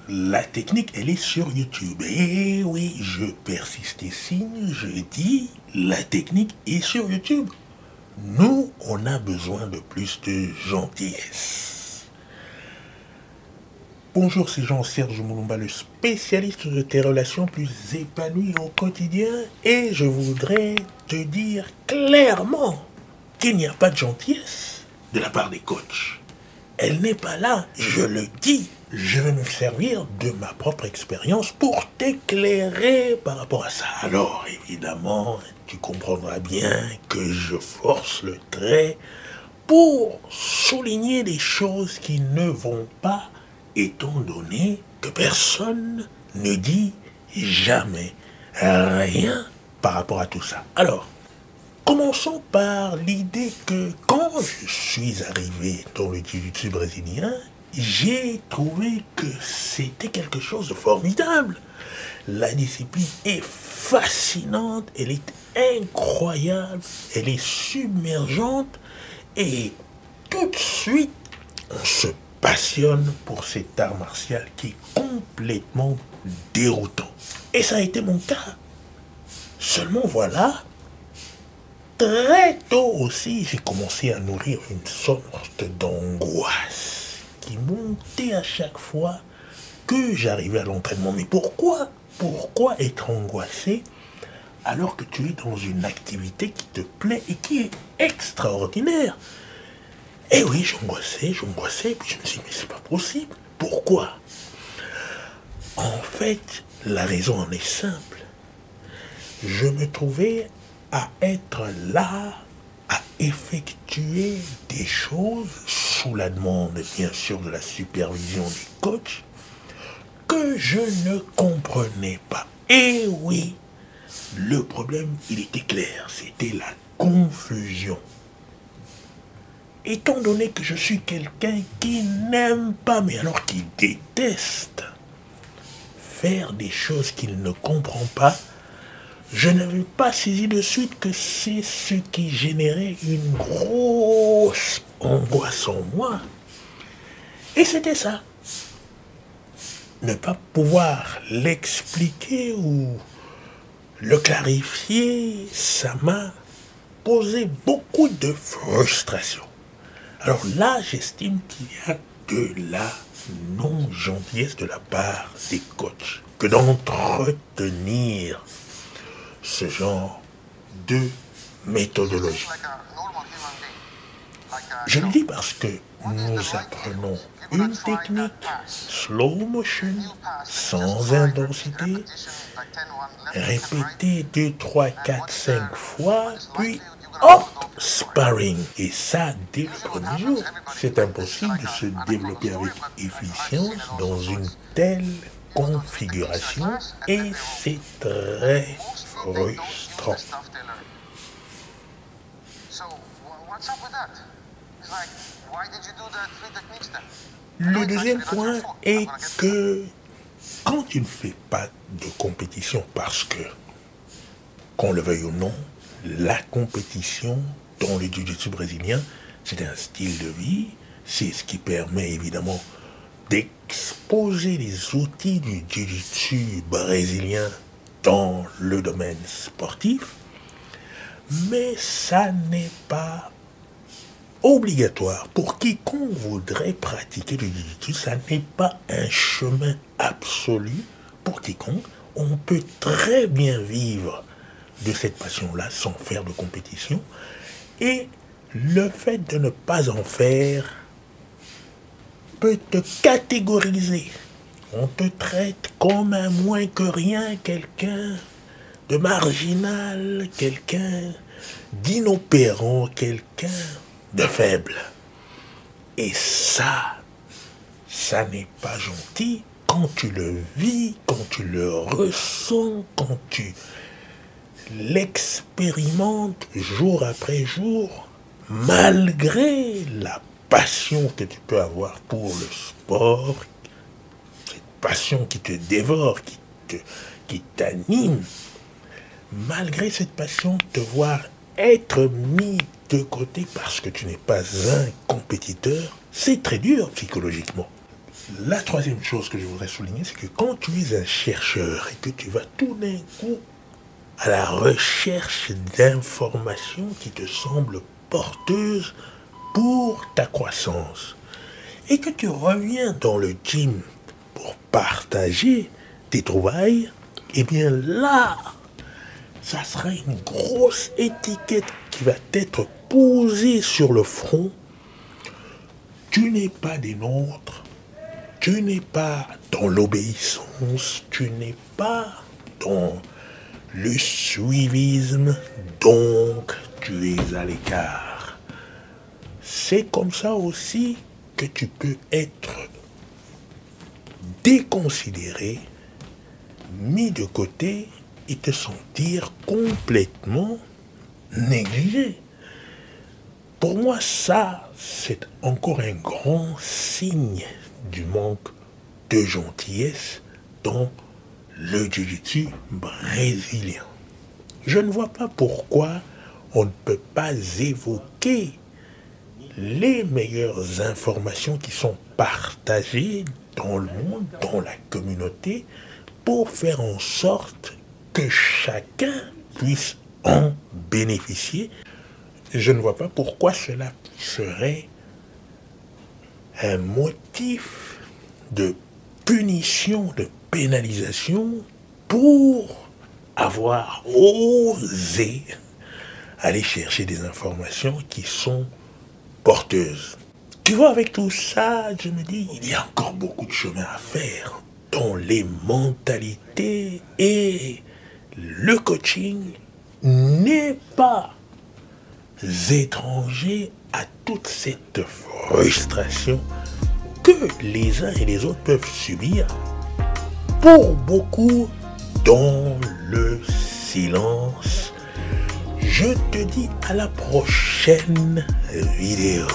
La technique, elle est sur YouTube. Et oui, je persiste et signe, je dis, la technique est sur YouTube. Nous, on a besoin de plus de gentillesse. Bonjour, c'est Jean-Serge Moulumba, le spécialiste de tes relations plus épanouies au quotidien. Et je voudrais te dire clairement qu'il n'y a pas de gentillesse de la part des coachs. Elle n'est pas là, je le dis. Je vais me servir de ma propre expérience pour t'éclairer par rapport à ça. Alors, évidemment, tu comprendras bien que je force le trait pour souligner des choses qui ne vont pas, étant donné que personne ne dit jamais rien par rapport à tout ça. Alors, commençons par l'idée que quand je suis arrivé dans le jiu-jitsu brésilien, j'ai trouvé que c'était quelque chose de formidable. La discipline est fascinante, elle est incroyable, elle est submergente et tout de suite, on se passionne pour cet art martial qui est complètement déroutant. Et ça a été mon cas. Seulement voilà, très tôt aussi, j'ai commencé à nourrir une sorte d'angoisse qui montait à chaque fois que j'arrivais à l'entraînement. Mais pourquoi être angoissé alors que tu es dans une activité qui te plaît et qui est extraordinaire? Eh oui, j'angoissais, puis je me suis dit, mais c'est pas possible. Pourquoi? En fait, la raison en est simple. Je me trouvais à être là, à effectuer des choses sous la demande, bien sûr, de la supervision du coach, que je ne comprenais pas. Et oui, le problème, il était clair, c'était la confusion. Étant donné que je suis quelqu'un qui n'aime pas, mais alors qui déteste faire des choses qu'il ne comprend pas, je n'avais pas saisi de suite que c'est ce qui générait une grosse angoisse en moi. Et c'était ça. Ne pas pouvoir l'expliquer ou le clarifier, ça m'a posé beaucoup de frustration. Alors là, j'estime qu'il y a de la non-gentillesse de la part des coachs que d'entretenir ce genre de méthodologie. Je le dis parce que nous apprenons une technique slow motion, sans intensité, répétée 2, 3, 4, 5 fois, puis hop, sparring. Et ça, dès le premier jour. C'est impossible de se développer avec efficience dans une telle configuration et c'est très frustrant. Le deuxième point est que quand tu ne fais pas de compétition, parce que, qu'on le veuille ou non, la compétition dans le jiu-jitsu brésilien, c'est un style de vie, c'est ce qui permet évidemment d'exposer les outils du jiu-jitsu brésilien dans le domaine sportif, mais ça n'est pas obligatoire pour quiconque voudrait pratiquer le jiu-jitsu. Ça n'est pas un chemin absolu pour quiconque. On peut très bien vivre de cette passion-là sans faire de compétition. Et le fait de ne pas en faire peut te catégoriser. On te traite comme un moins que rien, quelqu'un de marginal, quelqu'un d'inopérant, quelqu'un de faible. Et ça n'est pas gentil quand tu le vis, quand tu le ressens, quand tu l'expérimentes jour après jour, malgré la passion que tu peux avoir pour le sport, cette passion qui te dévore, qui t'anime, malgré cette passion, te voir être mis de côté parce que tu n'es pas un compétiteur, c'est très dur psychologiquement. La troisième chose que je voudrais souligner, c'est que quand tu es un chercheur et que tu vas tout d'un coup à la recherche d'informations qui te semblent porteuses pour ta croissance, et que tu reviens dans le gym pour partager tes trouvailles, eh bien là, ça sera une grosse étiquette qui va être posée sur le front. Tu n'es pas des nôtres, tu n'es pas dans l'obéissance, tu n'es pas dans le suivisme, donc tu es à l'écart. C'est comme ça aussi que tu peux être déconsidéré, mis de côté et te sentir complètement négligé. Pour moi, ça, c'est encore un grand signe du manque de gentillesse dans le jiu-jitsu brésilien. Je ne vois pas pourquoi on ne peut pas évoquer les meilleures informations qui sont partagées dans le monde, dans la communauté, pour faire en sorte que chacun puisse en bénéficier. Je ne vois pas pourquoi cela serait un motif de punition, de pénalisation pour avoir osé aller chercher des informations qui sont porteuses. Tu vois, avec tout ça, je me dis, il y a encore beaucoup de chemin à faire dans les mentalités, et le coaching n'est pas étranger à toute cette frustration que les uns et les autres peuvent subir, pour beaucoup dans le silence. Je te dis à la prochaine vidéo.